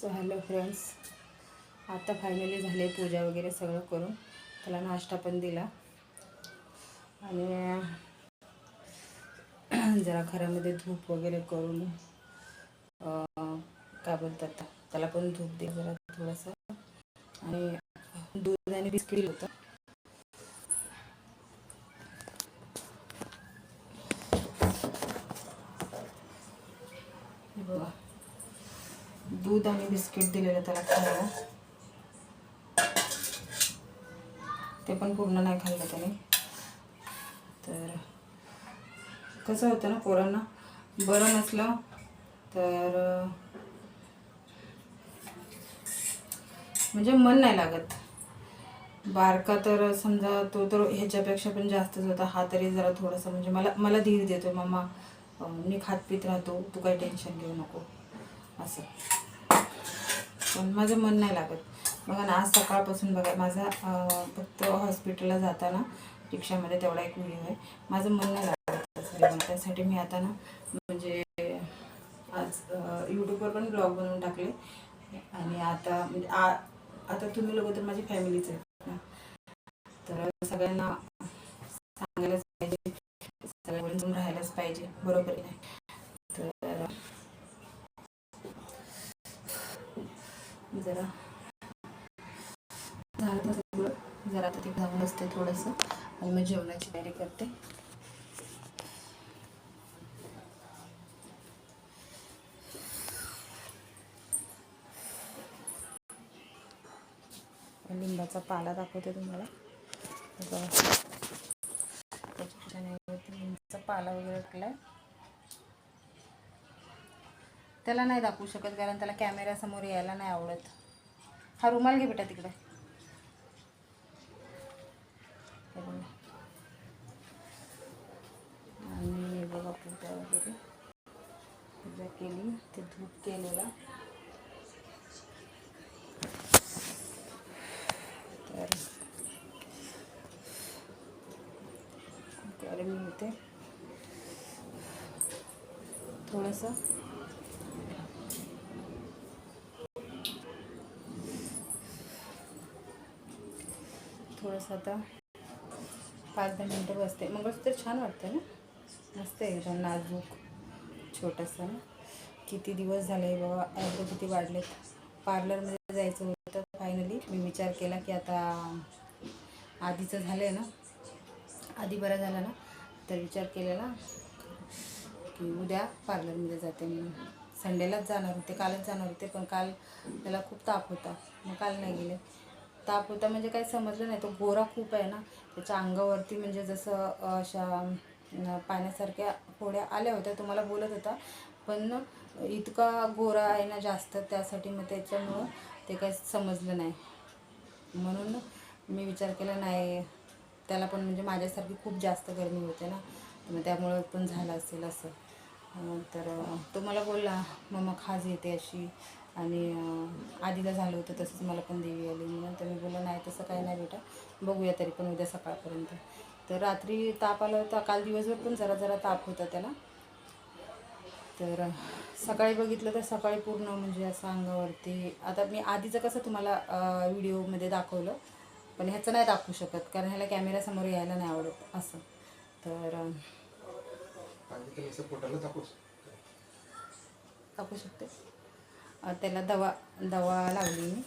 So hello friends, आता finally झाले पूजा वगैरे सगळं करून त्याला नाश्ता पण दिला आणि जरा घरामध्ये धूप वगैरे करून काय बोलतात त्याला पण धूप दे जरा थोडंसं आणि दूध आणि बिस्किट होतं. बघा, दूध आणि बिस्किट दिलेलं त्याला खायला, ते पण पूर्ण नाही खाल्लं त्याने. तर कसं होतं ना, पोरांना बरं नसलं तर म्हणजे मन नाही लागत. बारका तर समजा तो तर ह्याच्यापेक्षा पण जास्तच होता. हा तरी जरा थोडंसं म्हणजे मला धीर देतो, मम्मा मी खात पीत राहतो, तू काही टेन्शन घेऊ नको असं. पण माझं मन नाही लागत. बघा ना, आज सकाळपासून बघा माझा फक्त हॉस्पिटलला जाताना रिक्षामध्ये तेवढा एक व्हिडिओ आहे. माझं मन नाही लागत. त्यासाठी मी आता ना म्हणजे आज यूट्यूबवर पण ब्लॉग बनवून टाकले आणि आता म्हणजे आता तुम्ही लोक तर माझी फॅमिलीच आहे ना, तर सगळ्यांना सांगायलाच पाहिजे, सगळ्यांना राहायलाच पाहिजे, बरोबर नाही. तर जरा झालं सगळं, जरा आता ते जाऊन बसते थोडंसं आणि मग जेवणाची तयारी करते. लिंबाचा पाला दाखवते तुम्हाला. लिंबाचा पाला वगैरे टाकलाय. त्याला नाही दाखवू शकत कारण त्याला कॅमेऱ्यासमोर यायला नाही आवडत. हा रुमाल घे बेटा तिकडे. आणि बघा पूजा वगैरे पूजा केली, ते धूप केलेला. तर मी होते थोडंसं आता 5-10 मिनटं बसते. मंगळसूत्र छान वाटतं ना, मस्त आहे एकदम नाजूक छोटंसं ना. किती दिवस झाले बाबा, आयब्रो किती वाढलेत. पार्लरमध्ये जायचं होतं. फायनली मी विचार केला की आता आधीचं झालं आहे ना, आधी बरं झालं ना, तर विचार केलेला की उद्या पार्लरमध्ये जाते. मी संडेलाच जाणार होते, कालच जाणार होते, पण काल त्याला खूप ताप होता, मग काल नाही गेले. ताप होता म्हणजे काही समजलं नाही. तो गोरा खूप आहे ना, त्याच्या अंगावरती म्हणजे जसं अशा पाण्यासारख्या फोड्या आल्या होत्या. तो मला बोलत होता, पण इतका गोरा आहे ना जास्त, त्यासाठी मग त्याच्यामुळं ते काही समजलं नाही. म्हणून मी विचार केला नाही, त्याला पण म्हणजे माझ्यासारखी खूप जास्त गरमी होते ना, मग त्यामुळं पण झालं असेल असं. तर तो मला बोलला, मम्मा खाज येते अशी, आणि आधीला झालं होतं तसंच मला पण देवी आली म्हणून. तर मी बोललं नाही तसं काही नाही बेटा, बघूया तरी पण उद्या सकाळपर्यंत. तर रात्री ताप आला होता, काल दिवसभर पण जरा जरा ताप होता त्याला. तर सकाळी बघितलं तर सकाळी पूर्ण म्हणजे असं अंगावरती. आता मी आधीचं कसं तुम्हाला व्हिडिओमध्ये दाखवलं, पण ह्याचं नाही दाखवू शकत कारण ह्याला कॅमेऱ्यासमोर यायला नाही आवडत असं. तर दाखवू शकते. त्याला दवा लावली मी.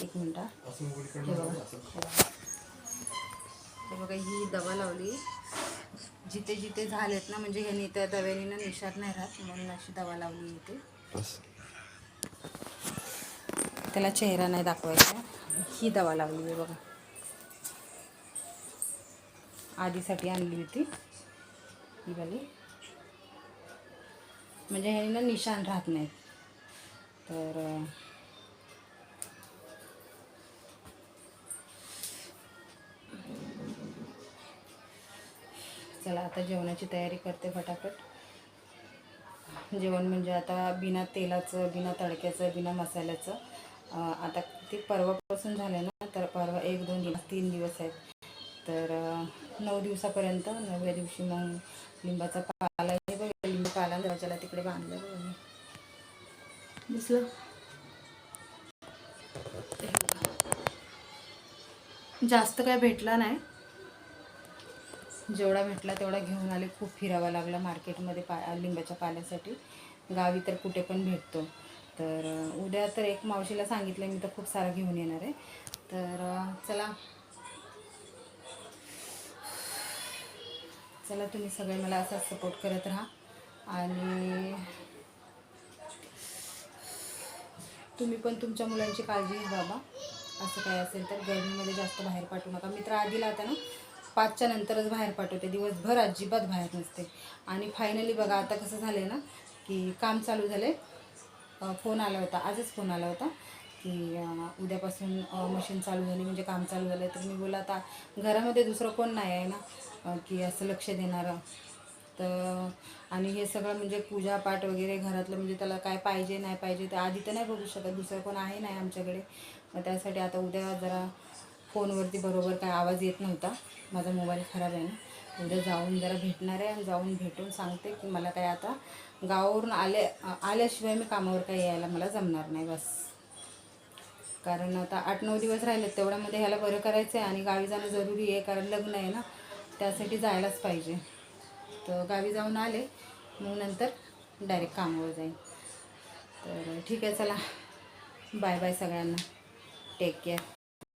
एक मिनटं, हे बघा ही दवा लावली. जिथे जिथे झालेत ना, म्हणजे ह्याने त्या दव्याने ना निशाण नाही राहत म्हणून अशी दवा लावली इथे. त्याला चेहरा नाही दाखवायचा, ही दवा लावली आहे बघा. आधीसाठी आणली होती ही वाली, म्हणजे ह्याने ना निशाण राहत नाहीत. तर चला आता जेवणाची तयारी करते फटाफट. जेवण म्हणजे आता बिना तेलाचं, बिना तडक्याचं, बिना मसाल्याचं. आता ते परवापासून झालं ना, तर परवा 1-2 दिवस 3 दिवस आहेत. तर 9 दिवसापर्यंत, 9व्या दिवशी मग लिंबाचा पाला, लिंबू पाला दरवाजाला तिकडे बांधलं बघा मी. दिसलं जास्त काय भेटला नाही, जेवढा भेटला तेवढा घेऊन आले. खूप फिरावं लागलं मार्केटमध्ये लिंबाच्या पाल्यासाठी. गावी तर कुठे पण भेटतो. तर उद्या तर एक मावशीला सांगितलं मी, तर खूप सारा घेऊन येणार आहे. तर चला तुम्ही सगळे मला असाच सपोर्ट करत राहा. आणि तुम्ही पण तुमच्या मुलांची काळजी घ्या बाबा. असं काय असेल तर गरमीमध्ये जास्त बाहेर पाठवू नका. मी तर आधीला आता ना 5च्या नंतरच बाहेर पाठवते, दिवसभर अजिबात बाहेर नसते. आणि फायनली बघा आता कसं झालं आहे ना, की काम चालू झालं आहे. फोन आला होता, आजच फोन आला होता की उद्यापासून मशीन चालू झाली, म्हणजे काम चालू झालं आहे. तर मी बोला आता घरामध्ये दुसरं कोण नाही आहे ना की असं लक्ष देणारं. तर आणि हे सगळं म्हणजे पूजापाठ वगैरे घरातलं, म्हणजे त्याला काय पाहिजे नाही पाहिजे ते आधी तर नाही बघू शकत, दुसरं कोण आहे नाही आमच्याकडे. मग त्यासाठी आता उद्या जरा फोनवरती बरोबर काय आवाज येत नव्हता, माझा मोबाईल खराब आहे ना. उद्या जाऊन जरा भेटणार आहे आणि जाऊन भेटून सांगते की मला काय आता गावावरून आल्याशिवाय मी कामावर काही यायला मला जमणार नाही बस. कारण आता 8-9 दिवस राहिले, तेवढ्यामध्ये ह्याला बरं करायचं आहे आणि गावी जाणं जरुरी आहे, कारण लग्न आहे ना, त्यासाठी जायलाच पाहिजे. तर गावी जाऊन आले मग नंतर डायरेक्ट कामावर जाईन. तर ठीक आहे, चला बाय बाय सगळ्यांना, टेक केअर.